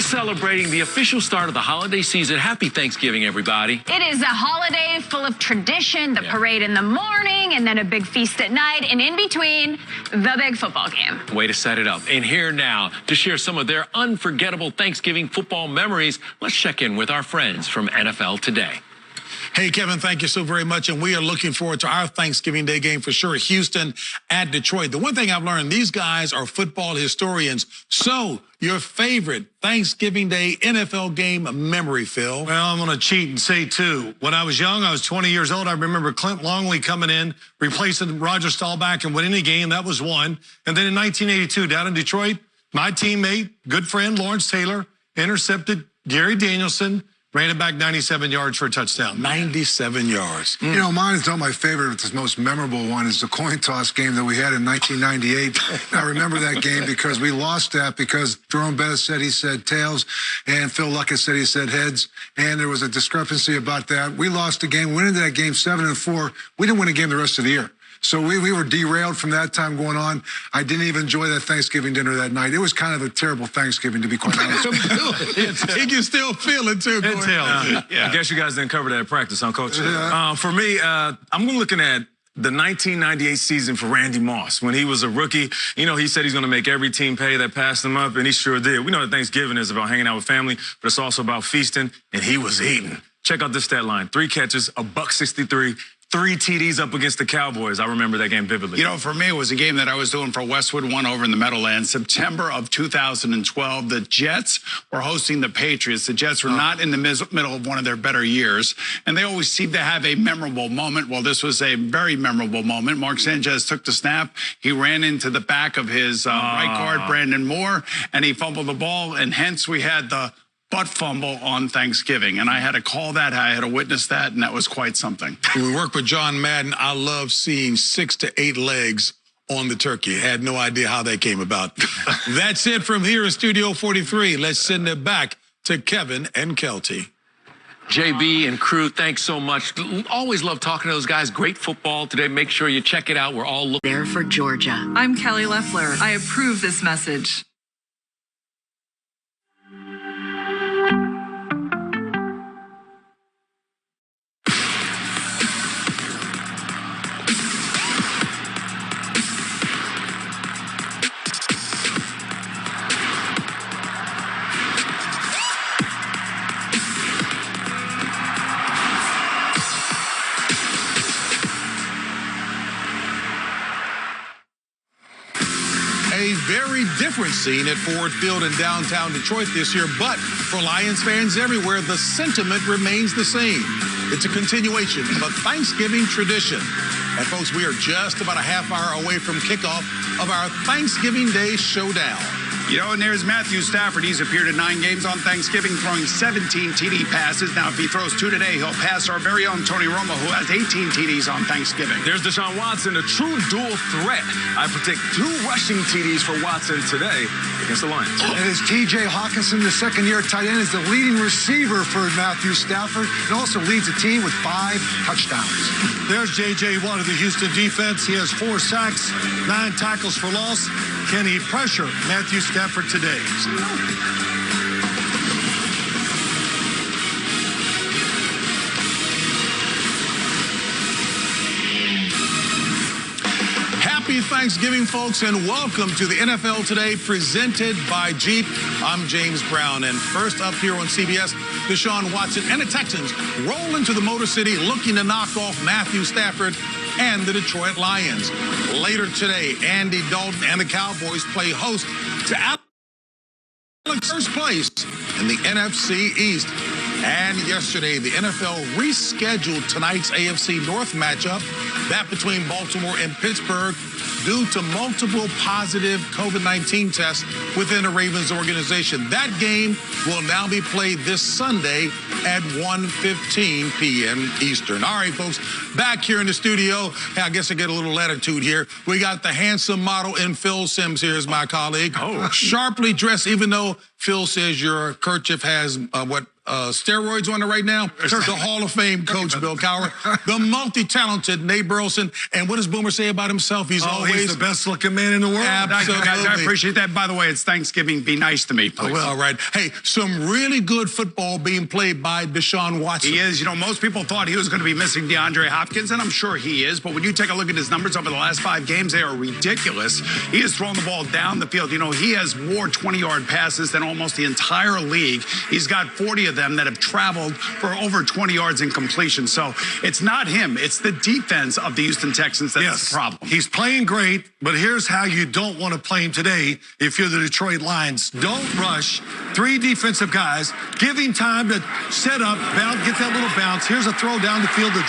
celebrating the official start of the holiday season. Happy Thanksgiving, everybody. It is a holiday full of tradition, the parade in the morning, and then a big feast at night, and in between, the big football game. Way to set it up. And here now to share some of their unforgettable Thanksgiving football memories, let's check in with our friends from NFL Today. Hey, Kevin, thank you so very much. And we are looking forward to our Thanksgiving Day game for sure. Houston at Detroit. The one thing I've learned, these guys are football historians. So your favorite Thanksgiving Day NFL game memory, Phil? Well, I'm going to cheat and say two. When I was young, I was 20 years old. I remember Clint Longley coming in, replacing Roger Staubach and winning a game. That was one. And then in 1982, down in Detroit, my teammate, good friend, Lawrence Taylor, intercepted Gary Danielson, ran it back 97 yards for a touchdown. 97 yards. You know, mine is not my favorite, but the most memorable one is the coin toss game that we had in 1998. I remember that game because we lost that because Jerome Bettis said he said tails, and Phil Luckett said he said heads, and there was a discrepancy about that. We lost the game, went into that game 7-4. We didn't win a game the rest of the year. So we were derailed from that time going on. I didn't even enjoy that Thanksgiving dinner that night. It was kind of a terrible Thanksgiving, to be quite honest. He can still feel it, too. I guess you guys didn't cover that at practice, huh, Coach? For me, I'm looking at the 1998 season for Randy Moss. When he was a rookie, you know, he said he's going to make every team pay that passed him up, and he sure did. We know that Thanksgiving is about hanging out with family, but it's also about feasting, and he was eating. Check out this stat line. 3 catches, $163. 3 TDs up against the Cowboys. I remember that game vividly. You know, for me, it was a game that I was doing for Westwood One over in the Meadowlands. September of 2012, the Jets were hosting the Patriots. The Jets were not in the middle of one of their better years, and they always seem to have a memorable moment. Well, this was a very memorable moment. Mark Sanchez took the snap. He ran into the back of his right guard, Brandon Moore, and he fumbled the ball, and hence we had the butt fumble on Thanksgiving. And I had to call that. I had to witness that, and that was quite something. When we work with John Madden, I love seeing 6 to 8 legs on the turkey. Had no idea how that came about. That's it from here in Studio 43. Let's send it back to Kevin and Kelty. JB and crew, thanks so much. Always love talking to those guys. Great football today. Make sure you check it out. We're all looking there for Georgia. I'm Kelly Loeffler. I approve this message. A very different scene at Ford Field in downtown Detroit this year, but for Lions fans everywhere, the sentiment remains the same. It's a continuation of a Thanksgiving tradition. And folks, we are just about a half hour away from kickoff of our Thanksgiving Day showdown. You know, and there's Matthew Stafford. He's appeared in 9 games on Thanksgiving, throwing 17 TD passes. Now, if he throws 2 today, he'll pass our very own Tony Romo, who has 18 TDs on Thanksgiving. There's Deshaun Watson, a true dual threat. I predict 2 rushing TDs for Watson today against the Lions. And it's T.J. Hawkinson, the second-year tight end, is the leading receiver for Matthew Stafford and also leads the team with 5 touchdowns. There's J.J. Watt of the Houston defense. He has 4 sacks, 9 tackles for loss. Can he pressure Matthew Stafford today? Happy Thanksgiving, folks, and welcome to the NFL Today presented by Jeep. I'm James Brown, and first up here on CBS, Deshaun Watson and the Texans roll into the Motor City looking to knock off Matthew Stafford and the Detroit Lions. Later today, Andy Dalton and the Cowboys play host to Alex first place in the NFC East. And yesterday, the NFL rescheduled tonight's AFC North matchup, that between Baltimore and Pittsburgh, due to multiple positive COVID-19 tests within the Ravens organization. That game will now be played this Sunday at 1:15 p.m. Eastern. All right, folks, back here in the studio. Hey, I guess I get a little latitude here. We got the handsome model in Phil Simms here is my colleague. Oh. Sharply dressed, even though Phil says your kerchief has steroids on it right now? The Hall of Fame coach, Bill Cowher. The multi-talented Nate Burleson. And what does Boomer say about himself? He's he's the best-looking man in the world. Absolutely. I appreciate that. By the way, it's Thanksgiving. Be nice to me, please. All right. Hey, some really good football being played by Deshaun Watson. He is. You know, most people thought he was going to be missing DeAndre Hopkins, and I'm sure he is. But when you take a look at his numbers over the last 5 games, they are ridiculous. He has thrown the ball down the field. You know, he has more 20-yard passes than almost the entire league. He's got 40 of them that have traveled for over 20 yards in completion. So it's not him. It's the defense of the Houston Texans that's the problem. He's playing great, but here's how you don't want to play him today if you're the Detroit Lions. Don't rush 3 defensive guys. Give him time to set up, bounce, get that little bounce. Here's a throw down the field to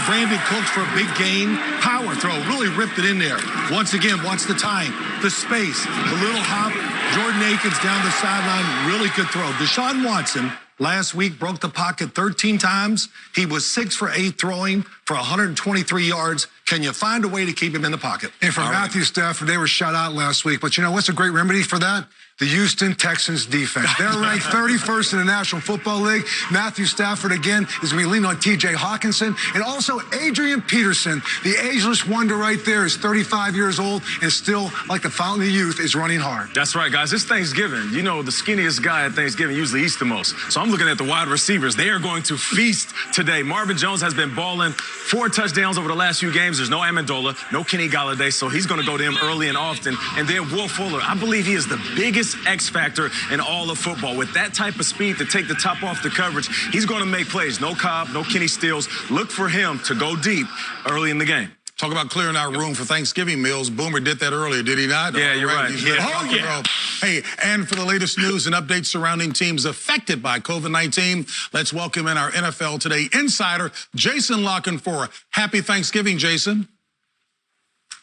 Brandon Cooks for a big gain. Power throw. Really ripped it in there. Once again, watch the time, the space, the little hop. Jordan Akins down the sideline. Really good throw. Deshaun Watson last week broke the pocket 13 times. He was 6 for 8 throwing for 123 yards. Can you find a way to keep him in the pocket? And for Matthew Stafford, they were shut out last week. But you know what's a great remedy for that? The Houston Texans defense. They're ranked 31st in the National Football League. Matthew Stafford, again, is going to be leaning on T.J. Hawkinson. And also Adrian Peterson, the ageless wonder right there, is 35 years old and still, like the fountain of youth, is running hard. That's right, guys. It's Thanksgiving. You know, the skinniest guy at Thanksgiving usually eats the most. So I'm looking at the wide receivers. They are going to feast today. Marvin Jones has been balling, 4 touchdowns over the last few games. There's no Amendola, no Kenny Golladay, so he's going to go to him early and often. And then Will Fuller, I believe he is the biggest X factor in all of football. With that type of speed to take the top off the coverage, he's going to make plays. No Cobb, no Kenny Stills. Look for him to go deep early in the game. Talk about clearing out room for Thanksgiving meals. Boomer did that earlier, did he not? Yeah, you're right. Yeah. Hey, and for the latest news and updates surrounding teams affected by COVID-19, let's welcome in our NFL Today insider, Jason Lockenfor. Happy Thanksgiving, Jason.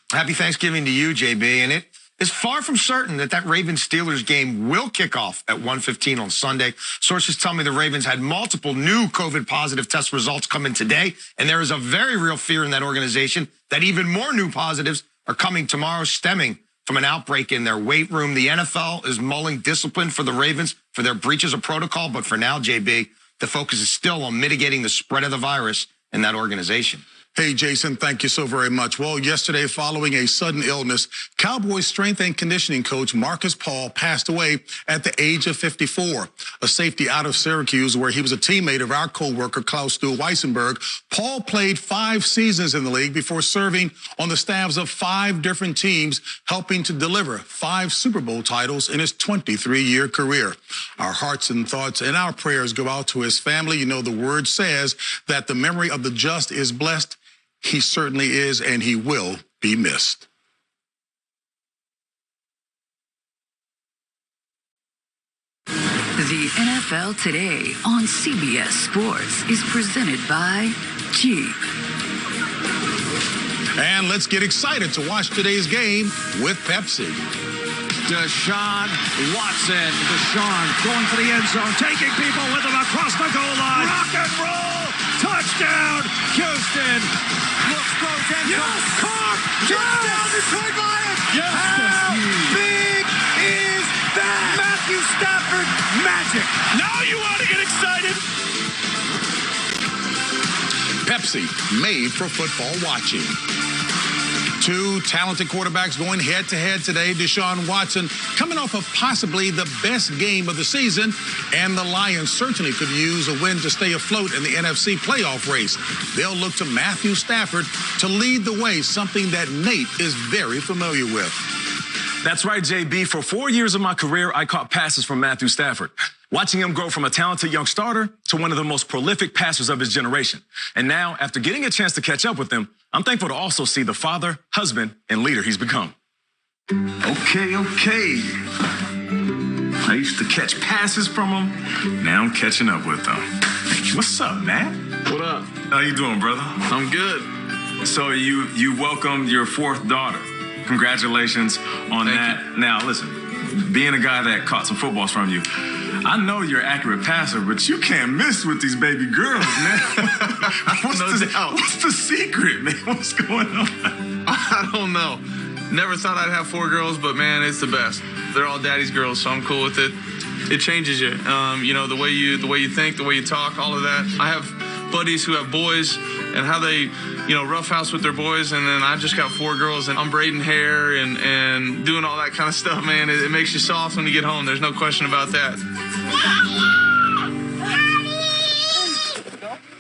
Happy Thanksgiving to you, JB. And it is far from certain that Ravens-Steelers game will kick off at 1:15 on Sunday. Sources tell me the Ravens had multiple new COVID-positive test results come in today, and there is a very real fear in that organization that even more new positives are coming tomorrow, stemming from an outbreak in their weight room. The NFL is mulling discipline for the Ravens for their breaches of protocol, but for now, JB, the focus is still on mitigating the spread of the virus in that organization. Hey, Jason, thank you so very much. Well, yesterday, following a sudden illness, Cowboys strength and conditioning coach Marcus Paul passed away at the age of 54. A safety out of Syracuse, where he was a teammate of our co-worker Klaus Stu Weissenberg. Paul played 5 seasons in the league before serving on the staffs of 5 different teams, helping to deliver 5 Super Bowl titles in his 23-year career. Our hearts and thoughts and our prayers go out to his family. You know, the word says that the memory of the just is blessed. He certainly is, and he will be missed. The NFL Today on CBS Sports is presented by Jeep. And let's get excited to watch today's game with Pepsi. Deshaun Watson. Deshaun going for the end zone, taking people with him across the goal line. Rock and roll. Touchdown, Houston. Looks close and caught. Touchdown, Detroit Lions. How big is that? Matthew Stafford magic. Now you want to get excited. Pepsi, made for football watching. 2 talented quarterbacks going head-to-head today. Deshaun Watson coming off of possibly the best game of the season, and the Lions certainly could use a win to stay afloat in the NFC playoff race. They'll look to Matthew Stafford to lead the way, something that Nate is very familiar with. That's right, JB. For 4 years of my career, I caught passes from Matthew Stafford. Watching him grow from a talented young starter to one of the most prolific passers of his generation. And now, after getting a chance to catch up with him, I'm thankful to also see the father, husband, and leader he's become. Okay. I used to catch passes from him. Now I'm catching up with them. What's up, man? What up? How you doing, brother? I'm good. So you welcomed your 4th daughter. Congratulations on that. Thank you. Now, listen, being a guy that caught some footballs from you, I know you're an accurate passer, but you can't miss with these baby girls, man. What's the secret, man? What's going on? I don't know. Never thought I'd have 4 girls, but man, it's the best. They're all daddy's girls, so I'm cool with it. it changes you. You know, the way you think, the way you talk, all of that. I have buddies who have boys and how they, you know, roughhouse with their boys, and then I just got 4 girls and I'm braiding hair and doing all that kind of stuff, man. It makes you soft when you get home. There's no question about that.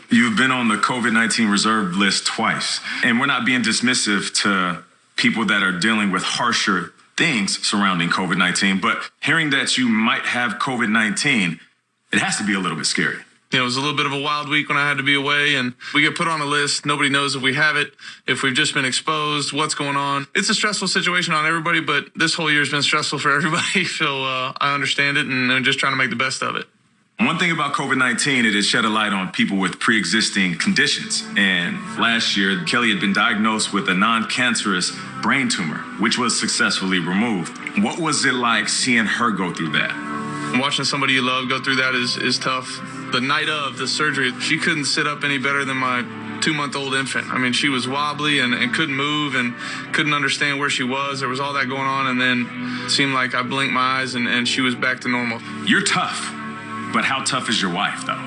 You've been on the COVID-19 reserve list twice, and we're not being dismissive to people that are dealing with harsher things surrounding COVID-19, but hearing that you might have COVID-19, it has to be a little bit scary. You know, it was a little bit of a wild week when I had to be away, and we get put on a list. Nobody knows if we have it, if we've just been exposed, what's going on. It's a stressful situation on everybody, but this whole year's been stressful for everybody, so I understand it, and I'm just trying to make the best of it. One thing about COVID-19, it has shed a light on people with pre-existing conditions. And last year, Kelly had been diagnosed with a non-cancerous brain tumor, which was successfully removed. What was it like seeing her go through that? Watching somebody you love go through that is tough. The night of the surgery, she couldn't sit up any better than my 2-month-old infant. I mean, she was wobbly and couldn't move and couldn't understand where she was. There was all that going on, and then it seemed like I blinked my eyes and she was back to normal. You're tough. But how tough is your wife, though?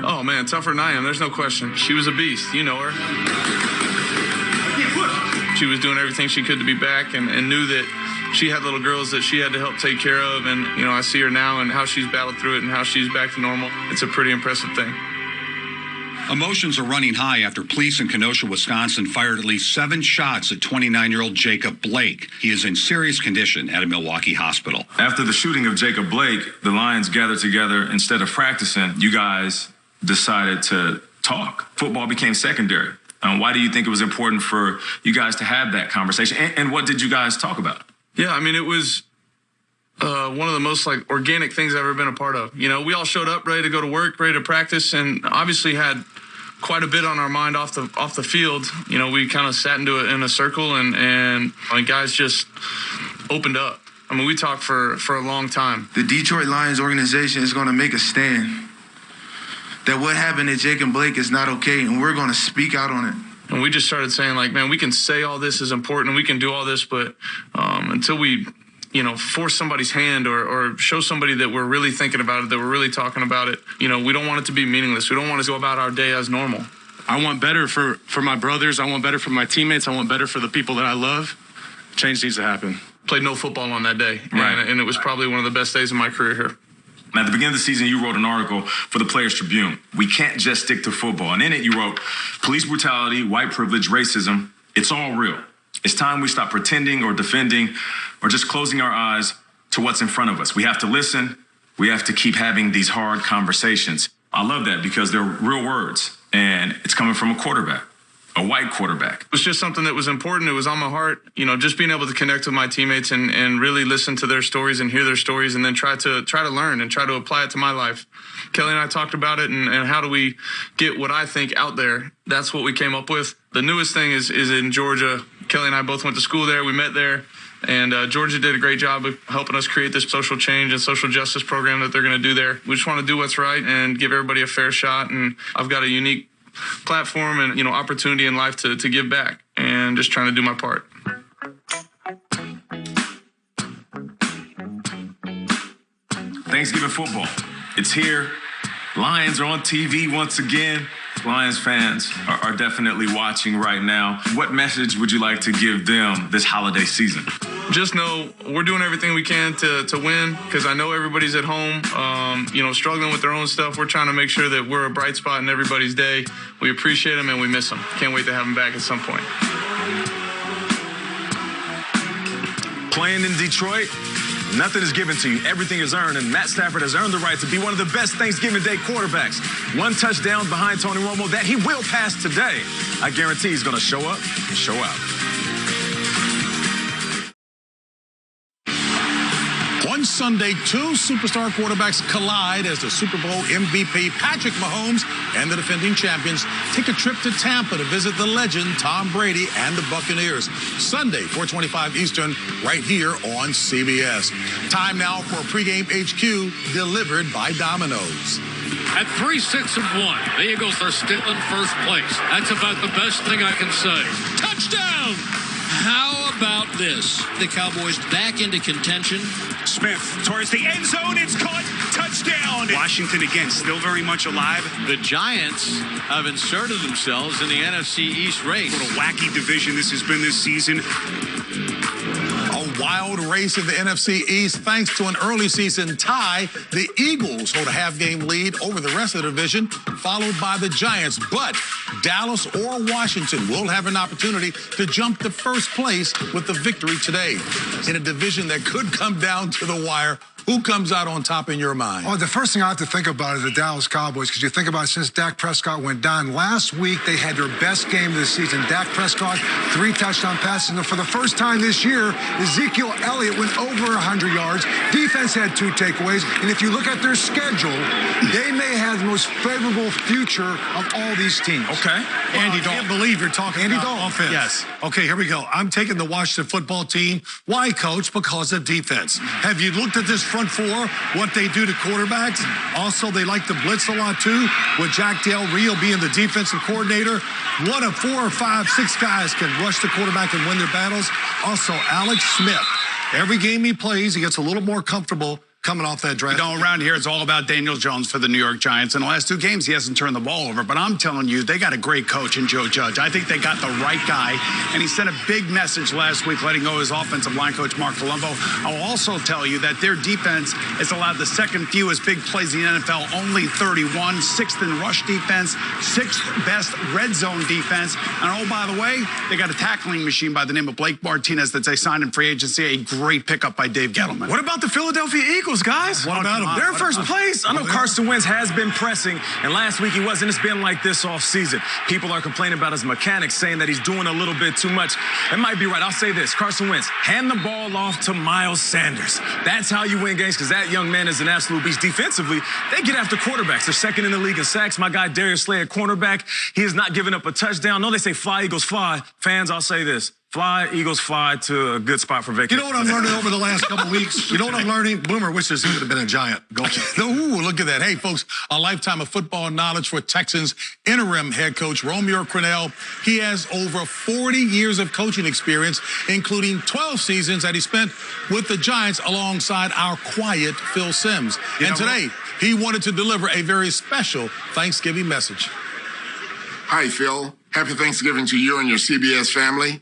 Oh, man, tougher than I am. There's no question. She was a beast. You know her. She was doing everything she could to be back and knew that she had little girls that she had to help take care of. And, you know, I see her now and how she's battled through it and how she's back to normal. It's a pretty impressive thing. Emotions are running high after police in Kenosha, Wisconsin fired at least 7 shots at 29-year-old Jacob Blake. He is in serious condition at a Milwaukee hospital. After the shooting of Jacob Blake, the Lions gathered together. Instead of practicing, you guys decided to talk. Football became secondary. Why do you think it was important for you guys to have that conversation? And what did you guys talk about? Yeah, I mean, it was one of the most organic things I've ever been a part of. You know, we all showed up ready to go to work, ready to practice, and obviously had quite a bit on our mind off the field. You know, we kind of sat in a circle and guys just opened up. I mean, we talked for a long time. The Detroit Lions organization is going to make a stand that what happened to Jacob Blake is not okay, and we're going to speak out on it. And we just started saying, man, we can say all this is important and we can do all this, but until we, you know, force somebody's hand or show somebody that we're really thinking about it, that we're really talking about it, you know, we don't want it to be meaningless. We don't want to go about our day as normal. I want better for my brothers. I want better for my teammates. I want better for the people that I love. Change needs to happen. Played no football on that day, right. and it was probably one of the best days of my career here. At the beginning of the season, you wrote an article for the Players Tribune. We can't just stick to football. And in it, you wrote, police brutality, white privilege, racism, it's all real. It's time we stop pretending or defending or just closing our eyes to what's in front of us. We have to listen. We have to keep having these hard conversations. I love that because they're real words, and it's coming from a quarterback. A white quarterback. It was just something that was important. It was on my heart. You know, just being able to connect with my teammates and really listen to their stories and hear their stories and then try to learn and try to apply it to my life. Kelly and I talked about it and how do we get what I think out there. That's what we came up with. The newest thing is in Georgia. Kelly and I both went to school there. We met there. And Georgia did a great job of helping us create this social change and social justice program that they're going to do there. We just want to do what's right and give everybody a fair shot. And I've got a unique platform and, you know, opportunity in life to give back and just trying to do my part. Thanksgiving football. It's here. Lions are on TV once again. Lions fans are definitely watching right now. What message would you like to give them this holiday season? Just know we're doing everything we can to win because I know everybody's at home, you know, struggling with their own stuff. We're trying to make sure that we're a bright spot in everybody's day. We appreciate them and we miss them. Can't wait to have them back at some point. Playing in Detroit, nothing is given to you. Everything is earned, and Matt Stafford has earned the right to be one of the best Thanksgiving Day quarterbacks. 1 touchdown behind Tony Romo that he will pass today. I guarantee he's going to show up and show out. On Sunday, 2 superstar quarterbacks collide as the Super Bowl MVP Patrick Mahomes and the defending champions take a trip to Tampa to visit the legend Tom Brady and the Buccaneers. Sunday, 4:25 Eastern, right here on CBS. Time now for pregame HQ delivered by Domino's. At 3-6-1, the Eagles are still in first place. That's about the best thing I can say. Touchdown! How about this? The Cowboys back into contention. Smith towards the end zone. It's caught. Touchdown. Washington again, still very much alive. The Giants have inserted themselves in the NFC East race. What a wacky division this has been this season. A wild race in the NFC East thanks to an early season tie. The Eagles hold a half-game lead over the rest of the division, followed by the Giants. But Dallas or Washington will have an opportunity to jump to first place with the victory today in a division that could come down to the wire. Who comes out on top in your mind? Oh, the first thing I have to think about is the Dallas Cowboys, because you think about it, since Dak Prescott went down, last week they had their best game of the season. Dak Prescott, 3 touchdown passes. And for the first time this year, Ezekiel Elliott went over 100 yards. Defense had 2 takeaways. And if you look at their schedule, they may have the most favorable future of all these teams. Okay. Andy, I can't believe you're talking about offense. Yes. Okay, here we go. I'm taking the Washington football team. Why, Coach? Because of defense. Have you looked at this front four, what they do to quarterbacks? Also, they like to blitz a lot, too, with Jack Del Rio being the defensive coordinator. One of 4 or 5, 6 guys can rush the quarterback and win their battles. Also, Alex Smith. Every game he plays, he gets a little more comfortable coming off that draft. Around here, it's all about Daniel Jones for the New York Giants. In the last 2 games, he hasn't turned the ball over. But I'm telling you, they got a great coach in Joe Judge. I think they got the right guy. And he sent a big message last week, letting go his offensive line coach, Mark Colombo. I'll also tell you that their defense has allowed the second fewest big plays in the NFL, only 31. 6th in rush defense, 6th best red zone defense. And oh, by the way, they got a tackling machine by the name of Blake Martinez that they signed in free agency. A great pickup by Dave Gettleman. What about the Philadelphia Eagles, guys? What about them? They're in first place. I know Carson Wentz has been pressing, and last week he wasn't. It's been like this all season. People are complaining about his mechanics, saying that he's doing a little bit too much. It might be right. I'll say this. Carson Wentz, hand the ball off to Miles Sanders. That's how you win games, because that young man is an absolute beast. Defensively, they get after quarterbacks. They're second in the league in sacks. My guy, Darius Slay, at cornerback, he has not given up a touchdown. No, they say fly, Eagles, fly. Fans, I'll say this. Fly, Eagles, fly to a good spot for vacation. You know what I'm learning over the last couple of weeks? You know what I'm learning? Boomer wishes he would have been a Giant. Go. Ooh, look at that. Hey, folks, a lifetime of football knowledge for Texans interim head coach Romeo Crennel. He has over 40 years of coaching experience, including 12 seasons that he spent with the Giants alongside our quiet Phil Simms. And today, he wanted to deliver a very special Thanksgiving message. Hi, Phil. Happy Thanksgiving to you and your CBS family.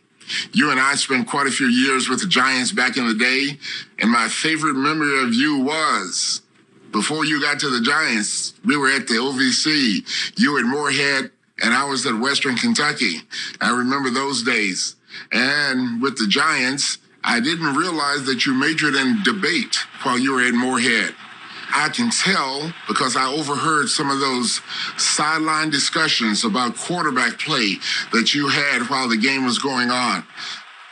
You and I spent quite a few years with the Giants back in the day, and my favorite memory of you was before you got to the Giants, we were at the OVC. You at Moorhead, and I was at Western Kentucky. I remember those days. And with the Giants, I didn't realize that you majored in debate while you were at Moorhead. I can tell because I overheard some of those sideline discussions about quarterback play that you had while the game was going on.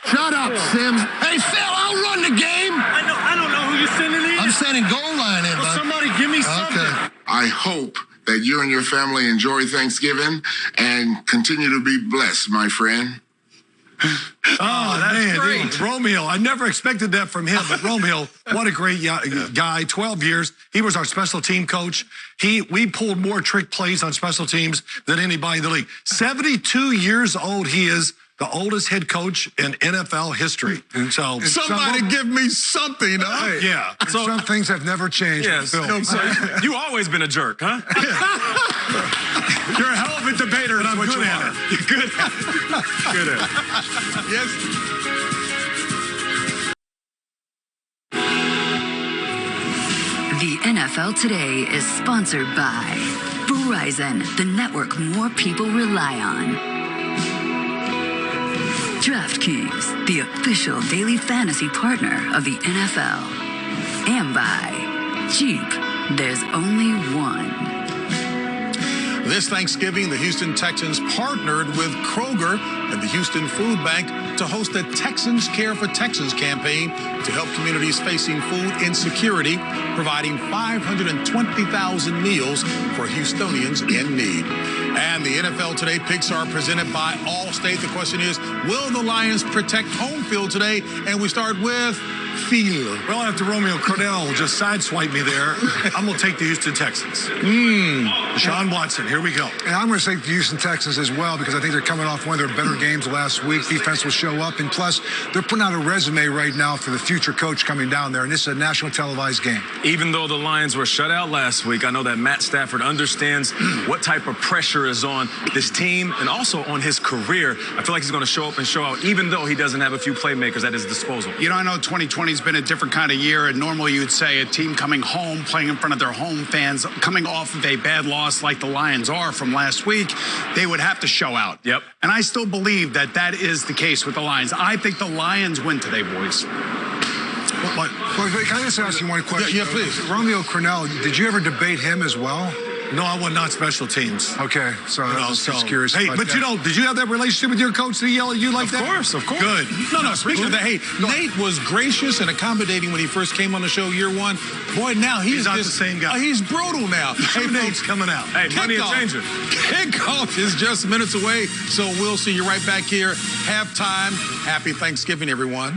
Shut up, Sims. Hey, Phil, I'll run the game. I don't know who you're sending in. I'm sending goal line in, Well, somebody give me something. Okay. I hope that you and your family enjoy Thanksgiving and continue to be blessed, my friend. Oh, man, great. Romeo, I never expected that from him, but Romeo, what a great guy. 12 years. He was our special team coach. We pulled more trick plays on special teams than anybody in the league. 72 years old he is. The oldest head coach in NFL history. And so somebody give me something, huh? Yeah. So some things have never changed. Yes. So you always been a jerk, huh? You're a hell of a debater, and I'm good at it. You're good at it. Good at it. Yes. The NFL Today is sponsored by Verizon, the network more people rely on. DraftKings, the official daily fantasy partner of the NFL. And by Jeep, there's only one. This Thanksgiving, the Houston Texans partnered with Kroger and the Houston Food Bank to host a Texans Care for Texans campaign to help communities facing food insecurity, providing 520,000 meals for Houstonians in need. And the NFL Today picks are presented by Allstate. The question is, will the Lions protect home field today? And we start with Phil. Well, after Romeo Cornell just sideswiped me there, I'm going to take the Houston Texans. Deshaun Watson, here we go. And I'm going to take the Houston Texans as well because I think they're coming off one of their better games last week. Defense will show up, and plus, they're putting out a resume right now for the future coach coming down there, and this is a national televised game. Even though the Lions were shut out last week, I know that Matt Stafford understands what type of pressure is on this team and also on his career. I feel like he's going to show up and show out, even though he doesn't have a few playmakers at his disposal. You know, I know 2020 has been a different kind of year, and normally you'd say a team coming home, playing in front of their home fans, coming off of a bad loss like the Lions are from last week, they would have to show out. Yep. And I still believe that that is the case with the Lions. I think the Lions win today, boys. Well, can I just ask you one question? Yeah, please. Romeo Cornell, did you ever debate him as well? No, I was not special teams. Okay, so I was just curious. Hey, but you know, did you have that relationship with your coach that he yelled at you like that? Of course. Good. No, speaking of that, hey, Nate was gracious and accommodating when he first came on the show year one. Boy, now he's not the same guy. He's brutal now. Hey, Nate's coming out. Hey, money a changer. Kickoff is just minutes away, so we'll see you right back here. Halftime. Happy Thanksgiving, everyone.